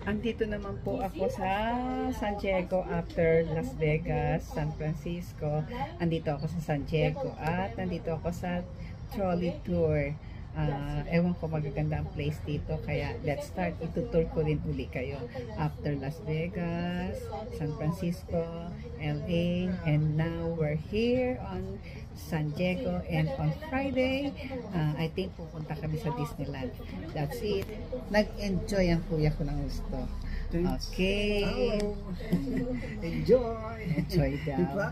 Andito naman po ako sa San Diego after Las Vegas, San Francisco. Andito ako sa San Diego at nandito ako sa Trolley tour. Ewan ko, magaganda ang place dito, kaya let's start. Itutour ko rin uli kayo after Las Vegas, San Francisco, LA, and now we're here on San Diego, and on Friday I think pupunta kami sa Disneyland. That's it. Nag-enjoy ang kuya ko ng gusto. Okay. Enjoy daw.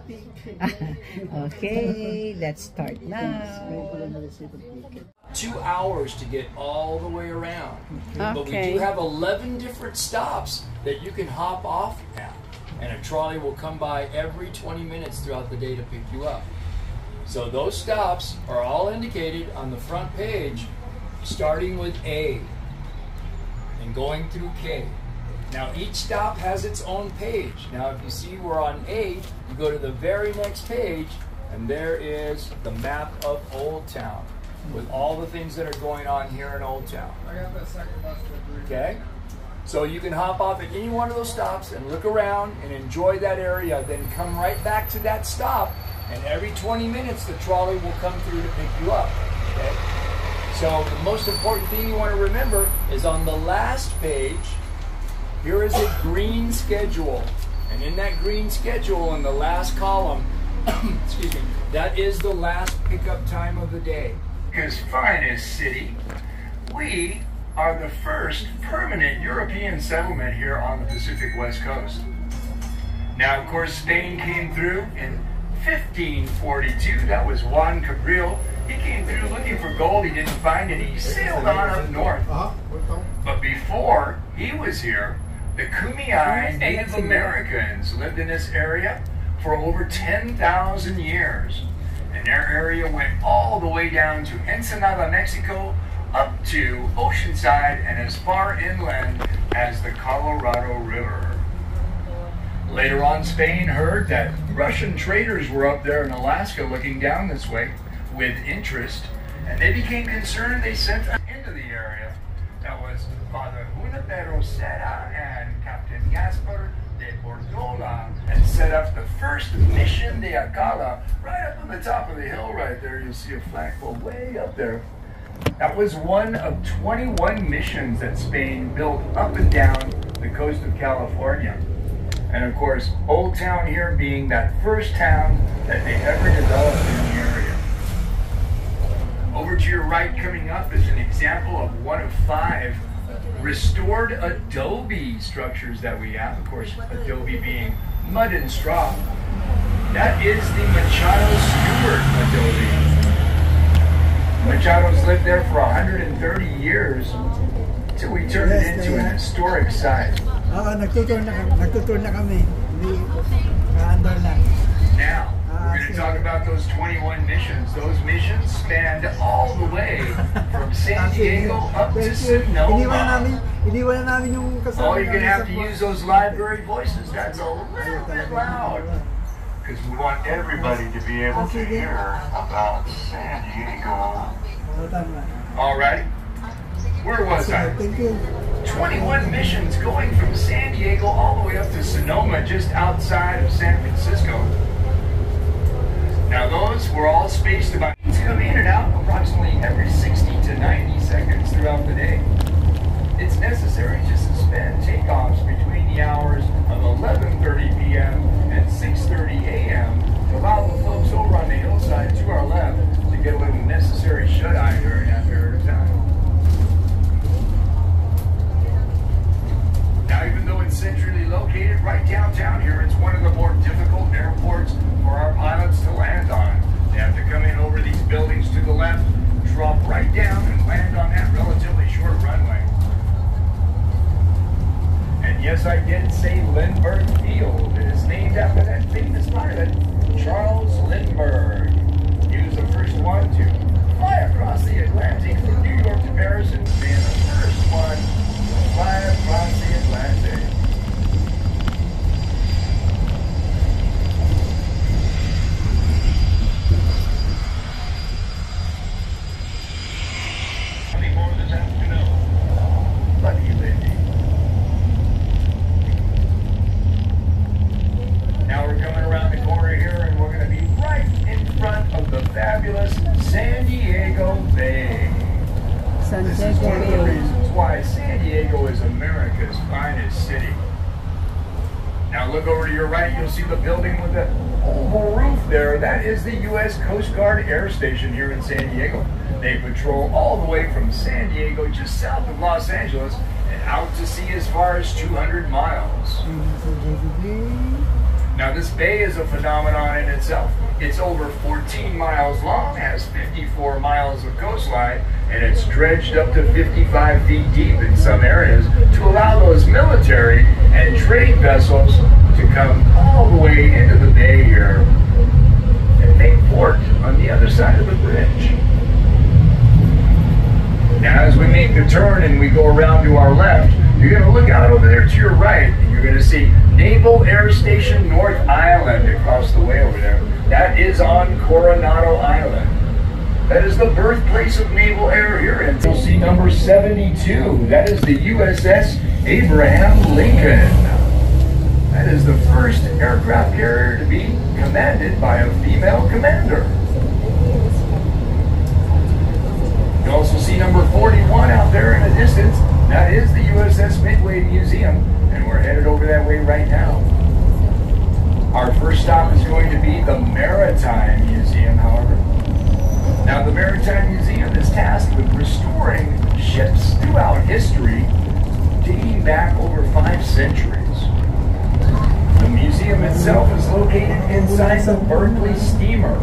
Okay, let's start now. 2 hours to get all the way around. Okay. But we do have 11 different stops that you can hop off at. And a trolley will come by every 20 minutes throughout the day to pick you up. So those stops are all indicated on the front page, starting with A and going through K. Now each stop has its own page. Now if you see we're on A, you go to the very next page and there is the map of Old Town with all the things that are going on here in Old Town. Okay? So you can hop off at any one of those stops and look around and enjoy that area, then come right back to that stop, and every 20 minutes the trolley will come through to pick you up. Okay? So the most important thing you want to remember is on the last page, here is a green schedule. And in that green schedule in the last column, excuse me, that is the last pickup time of the day. America's finest city, we are the first permanent European settlement here on the Pacific West Coast. Now, of course, Spain came through in 1542. That was Juan Cabrillo. He came through looking for gold. He didn't find it. He sailed on up north. But before he was here, the Kumeyaay Native Americans lived in this area for over 10,000 years. And their area went all the way down to Ensenada, Mexico, up to Oceanside, and as far inland as the Colorado River. Later on, Spain heard that Russian traders were up there in Alaska looking down this way with interest, and they became concerned. They sent us into the area. That was Father Junipero Serra and Captain Gaspar de Borgola, and set up the first mission de Acala right up on the top of the hill right there. You'll see a flagpole way up there. That was one of 21 missions that Spain built up and down the coast of California. And of course, Old Town here being that first town that they ever developed in the area. Over to your right coming up is an example of one of 5 restored adobe structures that we have. Of course, adobe being mud and straw. That is the Machado Stewart adobe. Machado's lived there for 130 years until we turned it into an historic site. Nagtutur na kami. Andar na. Now, we're going to talk about those 21 missions. Those missions spanned all the way from San Diego up to Sonoma. Iniwan na namin yung kasama. Oh, you're going to have to use those library voices. That's a little bit loud. Because we want everybody to be able to hear about San Diego. All right. Where was I? 21 missions going from San Diego all the way up to Sonoma, just outside of San Francisco. Now those were all spaced about to come in and out approximately every 60 to 90 seconds throughout the day. It's necessary to suspend takeoffs between the hours of 11:30 p.m. and 6:30 a.m. to allow the folks over on the hillside to our left to get a little necessary shut-eye during that period of time. Now, even though it's centrally located right downtown here, it's one of the more difficult airports for our pilots to land on. They have to come in over these buildings to the left, drop Diego Bay. San This is Diego one of the Bay. reasons why San Diego is America's finest city. Now look over to your right, you'll see the building with the oval roof there. That is the U.S. Coast Guard Air Station here in San Diego. They patrol all the way from San Diego, just south of Los Angeles, and out to sea as far as 200 miles. Now this bay is a phenomenon in itself. It's over 14 miles long, has 54 miles of coastline, and it's dredged up to 55 feet deep in some areas to allow those military and trade vessels to come all the way into the bay here and make port on the other side of the bridge. Now as we make the turn and we go around to our left, you're going to look out over there to your right, and you're going to see Naval Air Station North Island across the way over there. That is on Coronado Island. That is the birthplace of naval air here. And you'll see number 72. That is the USS Abraham Lincoln. That is the first aircraft carrier to be commanded by a female commander. You also see number 41 out there in the distance. That is the USS Midway Museum, and we're headed over that way right now. Our first stop is going to be the Maritime Museum, however. Now, the Maritime Museum is tasked with restoring ships throughout history, dating back over 5 centuries. The museum itself is located inside the Berkeley steamer.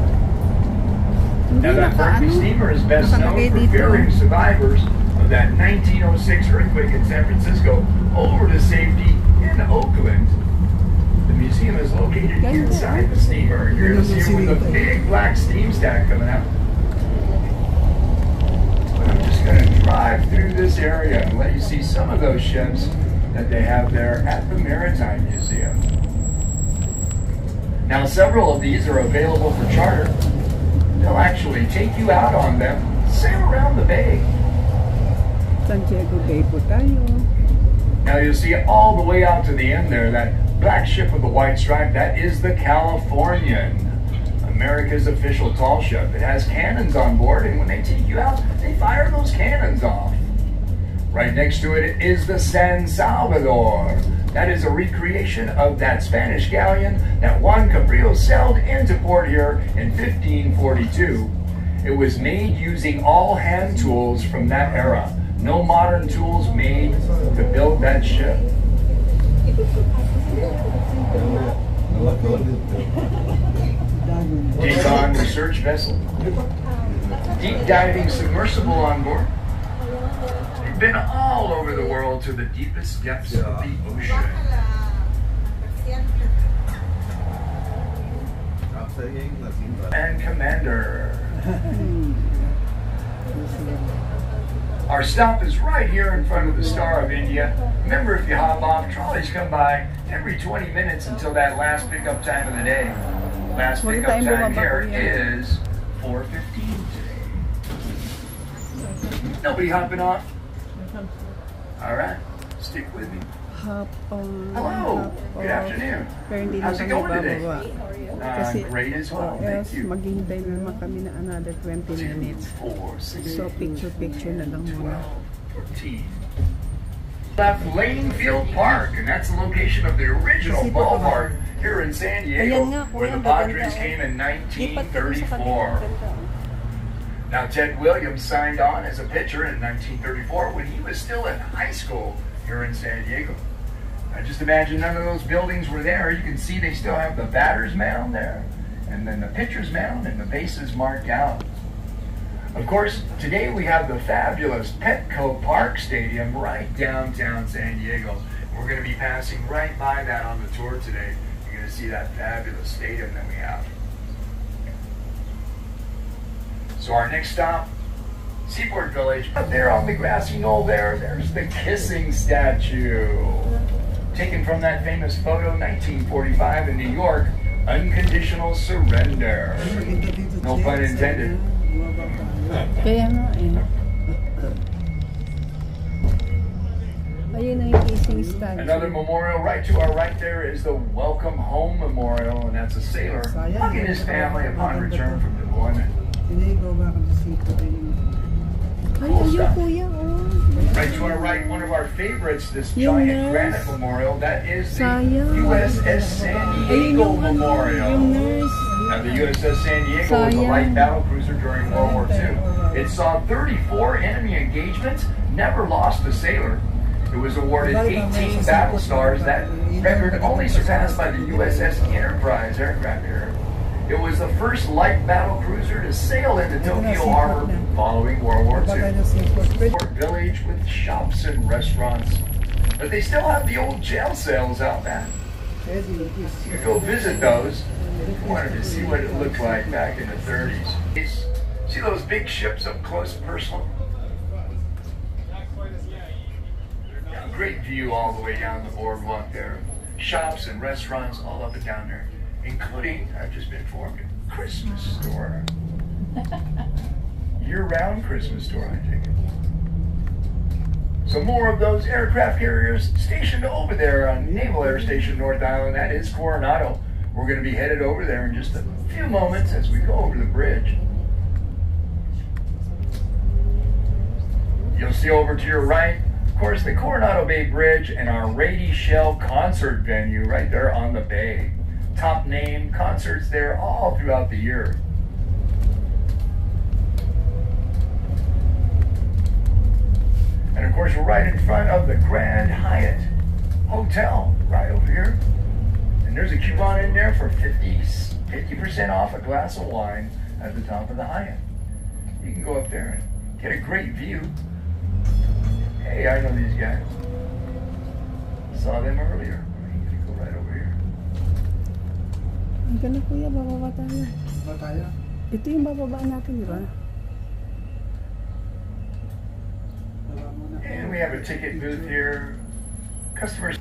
Now, that Berkeley steamer is best known for ferrying survivors of that 1906 earthquake in San Francisco over to safety in Oakland. The museum is located inside the steamer. You're going to see it with a big black steam stack coming out. But I'm just going to drive through this area and let you see some of those ships that they have there at the Maritime Museum. Now, several of these are available for charter. They'll actually take you out on them, sail around the bay. San Diego Bay po tayo. Now you'll see all the way out to the end there, that black ship with the white stripe, that is the Californian, America's official tall ship. It has cannons on board, and when they take you out, they fire those cannons off. Right next to it is the San Salvador. That is a recreation of that Spanish galleon that Juan Cabrillo sailed into port here in 1542. It was made using all hand tools from that era. No modern tools made to build that ship. Decon research vessel. Deep diving submersible on board. They've been all over the world to the deepest depths of the ocean. And Commander. Our stop is right here in front of the Star of India. Remember, if you hop off, trolleys come by every 20 minutes until that last pickup time of the day. Last pickup time here is 4:15 today. Nobody hopping off? All right, stick with me. Hop on. Hello, good afternoon. How's it going today? Great as well, thank you. Maghihintay na naman kami na another 20 minutes. 4, 6, So picture na lang muna. 12, 14. Left Lanefield Park, and that's the location of the original ballpark here in San Diego, where the Padres came in 1934. Now, Ted Williams signed on as a pitcher in 1934 when he was still in high school here in San Diego. Now, just imagine none of those buildings were there. You can see they still have the batter's mound there, and then the pitcher's mound, and the bases marked out. Of course, today we have the fabulous Petco Park Stadium right downtown San Diego. We're going to be passing right by that on the tour today. You're going to see that fabulous stadium that we have. So our next stop, Seaport Village. Up there on the grassy knoll there's the kissing statue. Taken from that famous photo, 1945 in New York, Unconditional Surrender. No pun intended. Kaya nga eh. Ayun na yung kissing statue. Another memorial right to our right there is the Welcome Home Memorial, and that's a sailor hugging his family upon return from deployment. Hindi ko ba kasi favorites, this Yung giant nurse. granite memorial. That is the Sayang. USS San Ayun Diego yung Memorial. yung nurse. Now, the USS San Diego was a Sayang. light battle cruiser during World War II. It saw 34 enemy engagements, never lost a sailor. It was awarded 18 battle stars, that record only surpassed by the USS Enterprise aircraft carrier. It was the first light battle cruiser to sail into Tokyo Harbor following World War II. Port village with shops and restaurants. But they still have the old jail cells out back. You could go visit those. I wanted to see what it looked like back in the 30s. See those big ships up close and personal? Great view all the way down the boardwalk there. Shops and restaurants all up and down there, including, I've just been informed, a Christmas store. Year-round Christmas store, I take it. So more of those aircraft carriers stationed over there on Naval Air Station North Island, that is Coronado. We're going to be headed over there in just a few moments as we go over the bridge. You'll see over to your right, of course, the Coronado Bay Bridge and our Rady Shell concert venue right there on the bay. Top name concerts there all throughout the year. And of course, we're right in front of the Grand Hyatt Hotel right over here. And there's a coupon in there for 50% off a glass of wine at the top of the Hyatt. You can go up there and get a great view. Hey, I know these guys. Saw them earlier. I'm gonna go right over here. Ang ganda kuya, bababa tayo. Ba tayo? Ito yung bababaan natin, di ba? Wala muna. And we have a ticket booth here. Customers